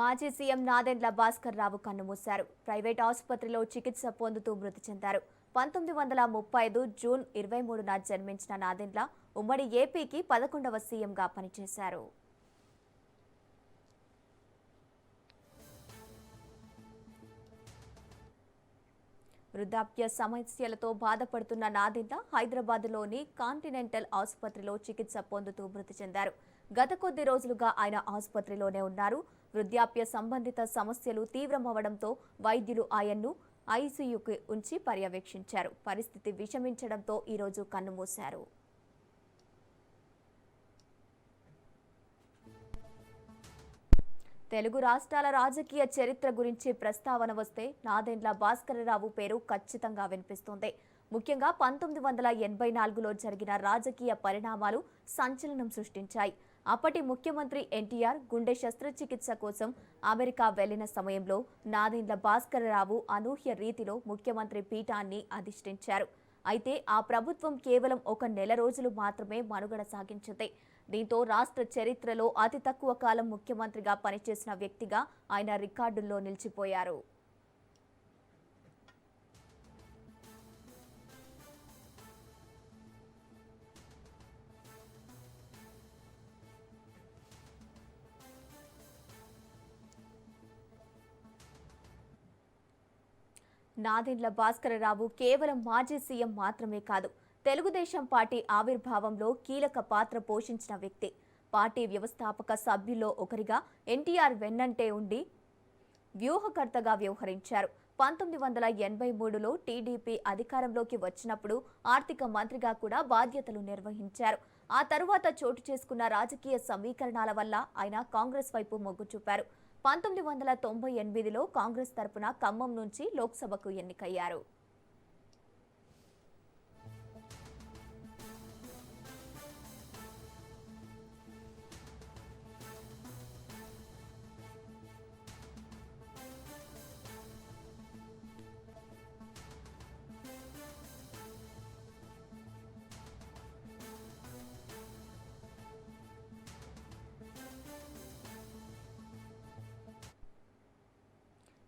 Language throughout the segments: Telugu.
మాజీ సీఎం నాదెండ్ల భాస్కర్ రావు కన్నుమూశారు. ప్రైవేట్ ఆసుపత్రిలో చికిత్స పొందుతూ మృతి చెందారు. 1935 జూన్ 23న జన్మించిన నాదెండ్ల ఉమ్మడి ఏపీకి 11వ సీఎంగా పనిచేశారు. వృద్ధాప్య సమస్యలతో బాధపడుతున్న నాదెండ్ల హైదరాబాద్లోని కాంటినెంటల్ ఆసుపత్రిలో చికిత్స పొందుతూ మృతి చెందారు. గత కొద్ది రోజులుగా ఆయన ఆసుపత్రిలోనే ఉన్నారు. వృద్ధాప్య సంబంధిత సమస్యలు తీవ్రమవడంతో వైద్యులు ఆయన్ను ఐసీయూకి ఉంచి పర్యవేక్షించారు. పరిస్థితి విషమించడంతో ఈరోజు కన్నుమూశారు. తెలుగు రాష్ట్రాల రాజకీయ చరిత్ర గురించి ప్రస్తావన వస్తే నాదెండ్ల భాస్కరరావు పేరు ఖచ్చితంగా వినిపిస్తోంది. ముఖ్యంగా 1984లో జరిగిన రాజకీయ పరిణామాలు సంచలనం సృష్టించాయి. అప్పటి ముఖ్యమంత్రి ఎన్టీఆర్ గుండె శస్త్రచికిత్స కోసం అమెరికా వెళ్లిన సమయంలో నాదెండ్ల భాస్కరరావు అనూహ్య రీతిలో ముఖ్యమంత్రి పీఠాన్ని అధిష్ఠించారు. అయితే ఆ ప్రభుత్వం కేవలం ఒక నెల రోజులు మాత్రమే మనుగడ సాగించింది. దీంతో రాష్ట్ర చరిత్రలో అతి తక్కువ కాలం ముఖ్యమంత్రిగా పనిచేసిన వ్యక్తిగా ఆయన రికార్డుల్లో నిలిచిపోయారు. నాదెండ్ల భాస్కరరావు కేవలం మాజీ సీఎం మాత్రమే కాదు, తెలుగుదేశం పార్టీ ఆవిర్భావంలో కీలక పాత్ర పోషించిన వ్యక్తి. పార్టీ వ్యవస్థాపక సభ్యుల్లో ఒకరిగా ఎన్టీఆర్ వెన్నంటే ఉండి వ్యూహకర్తగా వ్యవహరించారు. 1983లో టీడీపీ అధికారంలోకి వచ్చినప్పుడు ఆర్థిక మంత్రిగా కూడా బాధ్యతలు నిర్వహించారు. ఆ తరువాత చోటు చేసుకున్న రాజకీయ సమీకరణాల వల్ల ఆయన కాంగ్రెస్ వైపు మొగ్గు చూపారు. 1998లో కాంగ్రెస్ తరపున ఖమ్మం నుంచి లోక్సభకు ఎన్నికయ్యారు.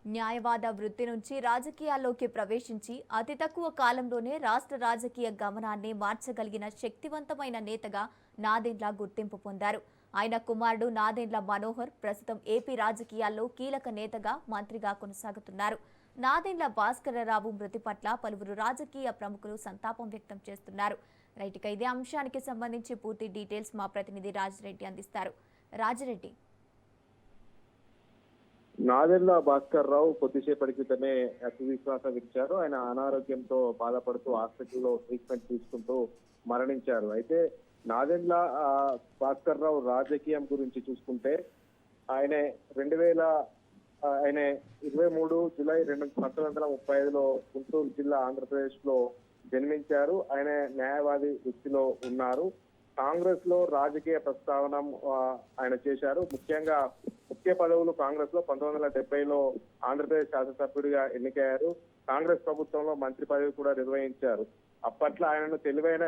న్యాయవాద వృత్తి నుంచి రాజకీయాల్లోకి ప్రవేశించి అతి తక్కువ కాలంలోనే రాష్ట్ర రాజకీయ గమనాన్ని మార్చగలిగిన శక్తివంతమైన నేతగా నాదెండ్ల గుర్తింపు పొందారు. ఆయన కుమారుడు నాదెండ్ల మనోహర్ ప్రస్తుతం ఏపీ రాజకీయాల్లో కీలక నేతగా, మంత్రిగా కొనసాగుతున్నారు. నాదెండ్ల భాస్కరరావు మృతి పట్ల పలువురు రాజకీయ ప్రముఖులు సంతాపం వ్యక్తం చేస్తున్నారు. రైట్గా ఇదే అంశానికి సంబంధించి పూర్తి డీటెయిల్స్ మా ప్రతినిధి రాజిరెడ్డి అందిస్తారు. రాజిరెడ్డి, నాదెండ్ల భాస్కర్ రావు కొద్దిసేపటి క్రితమే తుదిశ్వాస విడిచారు. ఆయన అనారోగ్యంతో బాధపడుతూ హాస్పిటల్లో ట్రీట్మెంట్ తీసుకుంటూ మరణించారు. అయితే నాదెండ్ల భాస్కర్ రావు రాజకీయం గురించి చూసుకుంటే ఆయన 23 జూలై 1935లో గుంటూరు జిల్లా ఆంధ్రప్రదేశ్ లో జన్మించారు. ఆయన న్యాయవాది వృత్తిలో ఉన్నారు. కాంగ్రెస్ లో రాజకీయ ప్రస్తావన ఆయన చేశారు. ముఖ్యంగా ముఖ్య పదవులు కాంగ్రెస్ లో 1970లో ఆంధ్రప్రదేశ్ శాసనసభ్యుడిగా ఎన్నికయ్యారు. కాంగ్రెస్ ప్రభుత్వంలో మంత్రి పదవి కూడా నిర్వహించారు. అప్పట్లో ఆయనను తెలివైన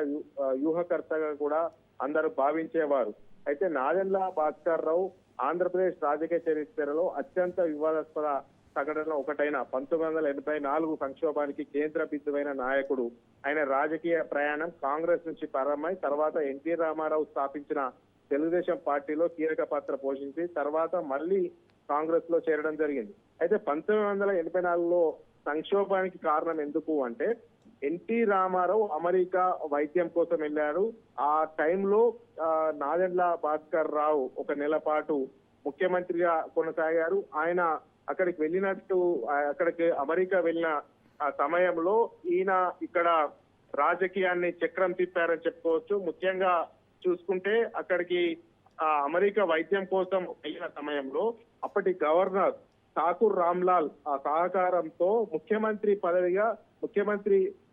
వ్యూహకర్తగా కూడా అందరూ భావించేవారు. అయితే నాదెండ్ల భాస్కర్ రావు ఆంధ్రప్రదేశ్ రాజకీయ చరిత్రలో అత్యంత వివాదాస్పద సంఘటనలో ఒకటైన 1984 సంక్షోభానికి కేంద్ర బిందువైన నాయకుడు. ఆయన రాజకీయ ప్రయాణం కాంగ్రెస్ నుంచి ప్రారంభమై తర్వాత ఎన్టీ రామారావు స్థాపించిన తెలుగుదేశం పార్టీలో కీలక పాత్ర పోషించి తర్వాత మళ్ళీ కాంగ్రెస్ లో చేరడం జరిగింది. అయితే 1984లో సంక్షోభానికి కారణం ఎందుకు అంటే ఎన్టీ రామారావు అమెరికా వైద్యం కోసం వెళ్ళారు. ఆ టైంలో నాదెండ్ల భాస్కర్ రావు ఒక నెల పాటు ముఖ్యమంత్రిగా కొనసాగారు. ఆయన అక్కడికి అమెరికా వెళ్ళిన సమయంలో ఈయన ఇక్కడ రాజకీయాన్ని చక్రం తిప్పారని చెప్పుకోవచ్చు. ముఖ్యంగా చూసుకుంటే అక్కడికి అమెరికా వైద్యం కోసం వెళ్ళిన సమయంలో అప్పటి గవర్నర్ ఠాకూర్ రామ్లాల్ సహకారంతో ముఖ్యమంత్రి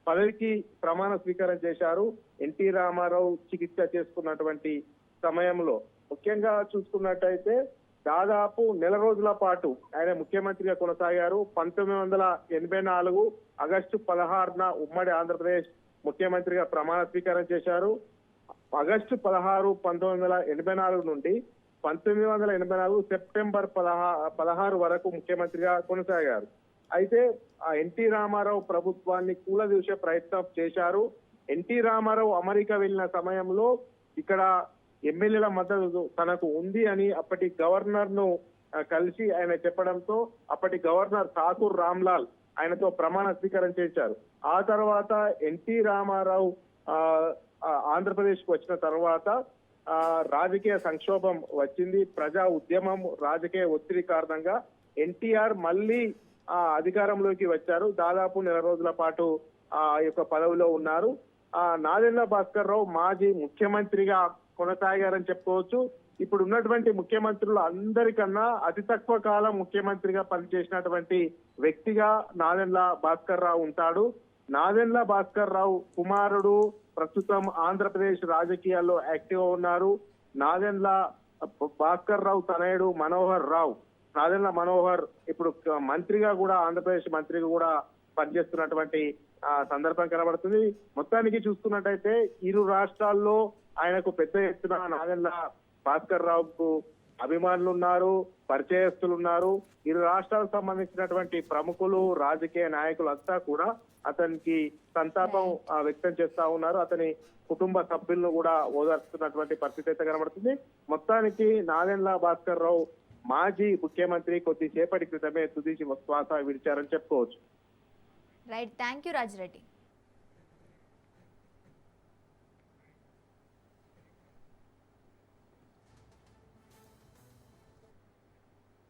పదవికి ప్రమాణ స్వీకారం చేశారు. ఎన్టీ రామారావు చికిత్స చేసుకున్నటువంటి సమయంలో ముఖ్యంగా చూసుకున్నట్టయితే దాదాపు నెల రోజుల పాటు ఆయన ముఖ్యమంత్రిగా కొనసాగారు. 1984 ఆగస్టు 16న ఉమ్మడి ఆంధ్రప్రదేశ్ ముఖ్యమంత్రిగా ప్రమాణ స్వీకారం చేశారు. ఆగస్టు 16, 1984 నుండి 1984 సెప్టెంబర్ 16 వరకు ముఖ్యమంత్రిగా కొనసాగారు. అయితే ఆ ఎన్టీ రామారావు ప్రభుత్వాన్ని కూలదూసే ప్రయత్నం చేశారు. ఎన్టీ రామారావు అమెరికా వెళ్ళిన సమయంలో ఇక్కడ ఎమ్మెల్యేల మద్దతు తనకు ఉంది అని అప్పటి గవర్నర్ ను కలిసి ఆయన చెప్పడంతో అప్పటి గవర్నర్ ఠాకూర్ రామ్లాల్ ఆయనతో ప్రమాణ స్వీకారం చేశారు. ఆ తర్వాత ఎన్టీ రామారావు ఆంధ్రప్రదేశ్ కు వచ్చిన తర్వాత రాజకీయ సంక్షోభం వచ్చింది. ప్రజా ఉద్యమం, రాజకీయ ఒత్తిడి కారణంగా ఎన్టీఆర్ మళ్ళీ అధికారంలోకి వచ్చారు. దాదాపు 1 రోజుల పాటు ఆ యొక్క పదవిలో ఉన్నారు. నాదెండ్ల భాస్కర్ రావు మాజీ ముఖ్యమంత్రిగా కొనసాగారని చెప్పుకోవచ్చు. ఇప్పుడు ఉన్నటువంటి ముఖ్యమంత్రులు అందరికన్నా అతి తక్కువ కాలం ముఖ్యమంత్రిగా పనిచేసినటువంటి వ్యక్తిగా నాదెండ్ల భాస్కర్ రావు ఉంటాడు. నాదెండ్ల భాస్కర్ రావు కుమారుడు ప్రస్తుతం ఆంధ్రప్రదేశ్ రాజకీయాల్లో యాక్టివ్ ఉన్నారు. నాదెండ్ల భాస్కర్ రావు తనయుడు మనోహర్ రావు, నాదెండ్ల మనోహర్ ఇప్పుడు మంత్రిగా కూడా, ఆంధ్రప్రదేశ్ మంత్రిగా కూడా పనిచేస్తున్నటువంటి సందర్భం కనబడుతుంది. మొత్తానికి చూసుకున్నట్టయితే ఇరు రాష్ట్రాల్లో ఆయనకు పెద్ద ఎత్తున నాదెండ్ల భాస్కర్ రావుకు అభిమానులు ఉన్నారు, పరిచయస్తులు ఉన్నారు. ఇరు రాష్ట్రాలకు సంబంధించినటువంటి ప్రముఖులు, రాజకీయ నాయకులంతా కూడా అతనికి సంతాపం వ్యక్తం చేస్తా ఉన్నారు. అతని కుటుంబ సభ్యులను కూడా ఓదార్చుతున్నటువంటి పరిస్థితి అయితే కనబడుతుంది. మొత్తానికి నాదెండ్ల భాస్కర్ రావు మాజీ ముఖ్యమంత్రి కొద్దిసేపటి క్రితమే తుది శ్వాస విడిచారని చెప్పుకోవచ్చు. Right, thank you Rajireddy.